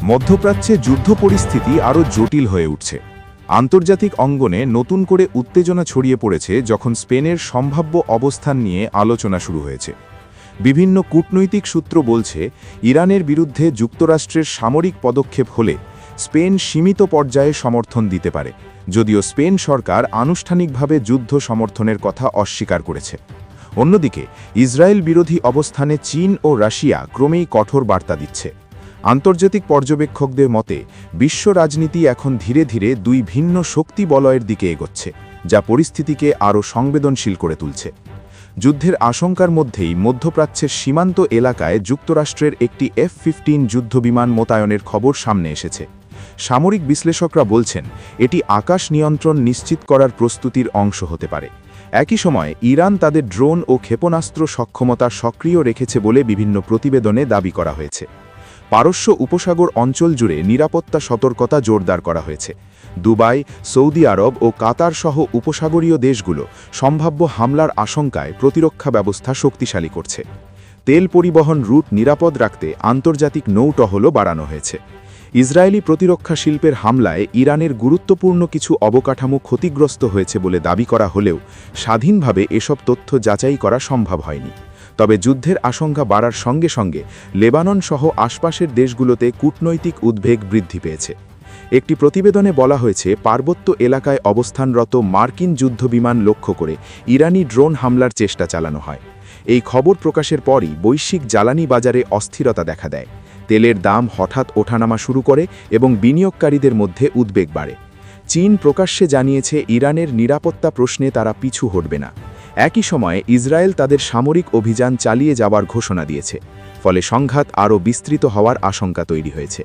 মধ্যপ্রাচ্যে যুদ্ধ পরিস্থিতি আরও জটিল হয়ে উঠছে। আন্তর্জাতিক অঙ্গনে নতুন করে উত্তেজনা ছড়িয়ে পড়েছে যখন স্পেনের সম্ভাব্য অবস্থান নিয়ে আলোচনা শুরু হয়েছে। বিভিন্ন কূটনৈতিক সূত্র বলছে, ইরানের বিরুদ্ধে যুক্তরাষ্ট্রের সামরিক পদক্ষেপ হলে স্পেন সীমিত পর্যায়ে সমর্থন দিতে পারে, যদিও স্পেন সরকার আনুষ্ঠানিকভাবে যুদ্ধ সমর্থনের কথা অস্বীকার করেছে। অন্যদিকে ইসরায়েল বিরোধী অবস্থানে চীন ও রাশিয়া ক্রমেই কঠোর বার্তা দিচ্ছে। আন্তর্জাতিক পর্যবেক্ষকদের মতে বিশ্ব রাজনীতি এখন ধীরে ধীরে দুই ভিন্ন শক্তি বলয়ের দিকে এগোচ্ছে, যা পরিস্থিতিকে আরও সংবেদনশীল করে তুলছে। যুদ্ধের আশঙ্কার মধ্যেই মধ্যপ্রাচ্যের সীমান্ত এলাকায় যুক্তরাষ্ট্রের একটি F-15 যুদ্ধবিমান মোতায়েনের খবর সামনে এসেছে। সামরিক বিশ্লেষকরা বলছেন, এটি আকাশ নিয়ন্ত্রণ নিশ্চিত করার প্রস্তুতির অংশ হতে পারে। একই সময় ইরান তাদের ড্রোন ও ক্ষেপণাস্ত্র সক্ষমতা সক্রিয় রেখেছে বলে বিভিন্ন প্রতিবেদনে দাবি করা হয়েছে। পারস্য উপসাগর অঞ্চল জুড়ে নিরাপত্তা সতর্কতা জোরদার করা হয়েছে। দুবাই, সৌদি আরব ও কাতার সহ উপসাগরীয় দেশগুলো সম্ভাব্য হামলার আশঙ্কায় প্রতিরক্ষা ব্যবস্থা শক্তিশালী করছে। তেল পরিবহন রুট নিরাপদ রাখতে আন্তর্জাতিক নৌটহলও বাড়ানো হয়েছে। ইসরায়েলি প্রতিরক্ষা শিল্পের হামলায় ইরানের গুরুত্বপূর্ণ কিছু অবকাঠামো ক্ষতিগ্রস্ত হয়েছে বলে দাবি করা হলেও স্বাধীনভাবে এসব তথ্য যাচাই করা সম্ভব হয়নি। তবে যুদ্ধের আশঙ্কা বাড়ার সঙ্গে সঙ্গে লেবানন সহ আশপাশের দেশগুলোতে কূটনৈতিক উদ্বেগ বৃদ্ধি পেয়েছে। একটি প্রতিবেদনে বলা হয়েছে, পার্বত্য এলাকায় অবস্থানরত মার্কিন যুদ্ধবিমান লক্ষ্য করে ইরানি ড্রোন হামলার চেষ্টা চালানো হয়। এই খবর প্রকাশের পরই বৈশ্বিক জ্বালানি বাজারে অস্থিরতা দেখা দেয়। তেলের দাম হঠাৎ ওঠানামা শুরু করে এবং বিনিয়োগকারীদের মধ্যে উদ্বেগ বাড়ে। চীন প্রকাশ্যে জানিয়েছে, ইরানের নিরাপত্তা প্রশ্নে তারা পিছু হটবে না। একই সময়ে ইসরায়েল তাদের সামরিক অভিযান চালিয়ে যাওয়ার ঘোষণা দিয়েছে, ফলে সংঘাত আরও বিস্তৃত হওয়ার আশঙ্কা তৈরি হয়েছে।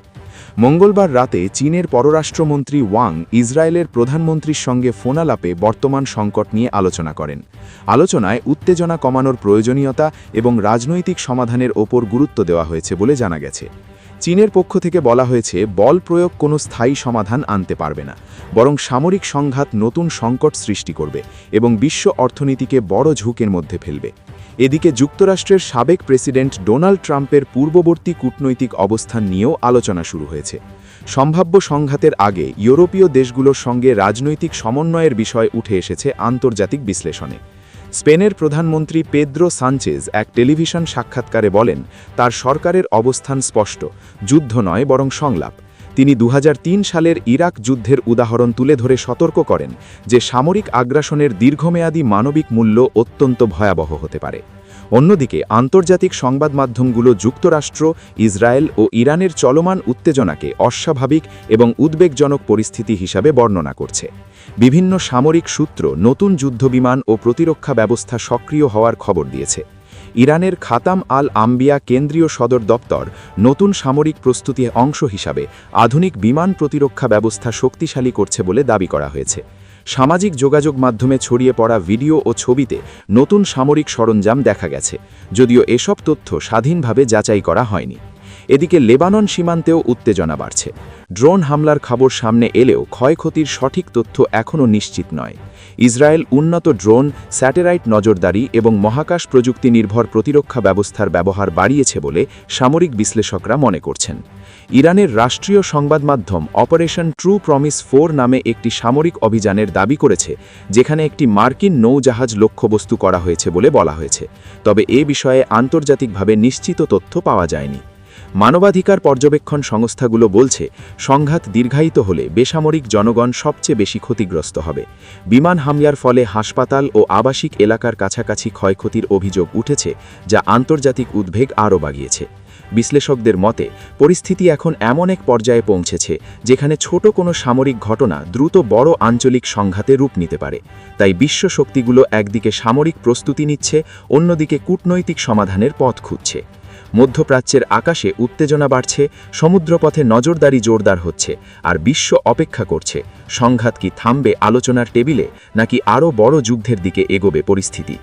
মঙ্গলবার রাতে চীনের পররাষ্ট্রমন্ত্রী ওয়াং ইসরায়েলের প্রধানমন্ত্রীর সঙ্গে ফোনালাপে বর্তমান সংকট নিয়ে আলোচনা করেন। আলোচনায় উত্তেজনা কমানোর প্রয়োজনীয়তা এবং রাজনৈতিক সমাধানের ওপর গুরুত্ব দেওয়া হয়েছে বলে জানা গেছে। চীনের পক্ষ থেকে বলা হয়েছে, বল প্রয়োগ কোনো স্থায়ী সমাধান আনতে পারবে না, বরং সামরিক সংঘাত নতুন সংকট সৃষ্টি করবে এবং বিশ্ব অর্থনীতিকে বড় ঝুঁকির মধ্যে ফেলবে। এদিকে যুক্তরাষ্ট্রের সাবেক প্রেসিডেন্ট ডোনাল্ড ট্রাম্পের পূর্ববর্তী কূটনৈতিক অবস্থান নিয়েও আলোচনা শুরু হয়েছে। সম্ভাব্য সংঘাতের আগে ইউরোপীয় দেশগুলোর সঙ্গে রাজনৈতিক সমন্বয়ের বিষয় উঠে এসেছে আন্তর্জাতিক বিশ্লেষণে। স্পেনের প্রধানমন্ত্রী পেদ্রো সানচেজ এক টেলিভিশন সাক্ষাৎকারে বলেন, তার সরকারের অবস্থান স্পষ্ট, যুদ্ধ নয় বরং সংলাপ। তিনি 2003 সালের ইরাক যুদ্ধের উদাহরণ তুলে ধরে সতর্ক করেন যে সামরিক আগ্রাসনের দীর্ঘমেয়াদী মানবিক মূল্য অত্যন্ত ভয়াবহ হতে পারে। অন্যদিকে আন্তর্জাতিক সংবাদ মাধ্যমগুলো যুক্তরাষ্ট্র, ইসরায়েল ও ইরানের চলমান উত্তেজনাকে অস্বাভাবিক এবং উদ্বেগজনক পরিস্থিতি হিসাবে বর্ণনা করছে। বিভিন্ন সামরিক সূত্র নতুন যুদ্ধবিমান ও প্রতিরক্ষা ব্যবস্থা সক্রিয় হওয়ার খবর দিয়েছে। ইরানের খাতাম আল আম্বিয়া কেন্দ্রীয় সদর দপ্তর নতুন সামরিক প্রস্তুতির অংশ হিসাবে আধুনিক বিমান প্রতিরক্ষা ব্যবস্থা শক্তিশালী করছে বলে দাবি করা হয়েছে। সামাজিক যোগাযোগ মাধ্যমে ছড়িয়ে পড়া ভিডিও ও ছবিতে নতুন সামরিক সরঞ্জাম দেখা গেছে, যদিও এসব তথ্য স্বাধীনভাবে যাচাই করা হয়নি। এদিকে লেবানন সীমান্তেও উত্তেজনা বাড়ছে। ড্রোন হামলার খবর সামনে এলেও ক্ষয়ক্ষতির সঠিক তথ্য এখনও নিশ্চিত নয়। ইসরায়েল উন্নত ড্রোন, স্যাটেলাইট নজরদারি এবং মহাকাশ প্রযুক্তি নির্ভর প্রতিরক্ষা ব্যবস্থার ব্যবহার বাড়িয়েছে বলে সামরিক বিশ্লেষকরা মনে করছেন। ইরানের রাষ্ট্রীয় সংবাদ মাধ্যম অপারেশন ট্রু প্রমিস 4 নামে একটি সামরিক অভিযানের দাবি করেছে, যেখানে একটি মার্কিন নৌজাহাজ লক্ষ্যবস্তু করা হয়েছে বলে বলা হয়েছে। তবে এ বিষয়ে আন্তর্জাতিকভাবে নিশ্চিত তথ্য পাওয়া যায়নি। মানবাধিকার পর্যবেক্ষণ সংস্থাগুলো বলছে, সংঘাত দীর্ঘায়িত হলে বেসামরিক জনগণ সবচেয়ে বেশি ক্ষতিগ্রস্ত হবে। বিমান হামলার ফলে হাসপাতাল ও আবাসিক এলাকার কাছাকাছি ক্ষয়ক্ষতির অভিযোগ উঠেছে, যা আন্তর্জাতিক উদ্বেগ আরও বাড়িয়েছে। বিশ্লেষকদের মতে পরিস্থিতি এখন এমন এক পর্যায়ে পৌঁছেছে যেখানে ছোট কোনো সামরিক ঘটনা দ্রুত বড় আঞ্চলিক সংঘাতে রূপ নিতে পারে। তাই বিশ্ব শক্তিগুলো একদিকে সামরিক প্রস্তুতি নিচ্ছে, অন্যদিকে কূটনৈতিক সমাধানের পথ খুঁজছে। মধ্যপ্রাচ্যের আকাশে উত্তেজনা বাড়ছে, সমুদ্রপথে নজরদারি জোরদার হচ্ছে, আর বিশ্ব অপেক্ষা করছে সংঘাত কি থামবে আলোচনার টেবিলে, নাকি আরও বড় যুদ্ধের দিকে এগোবে পরিস্থিতি।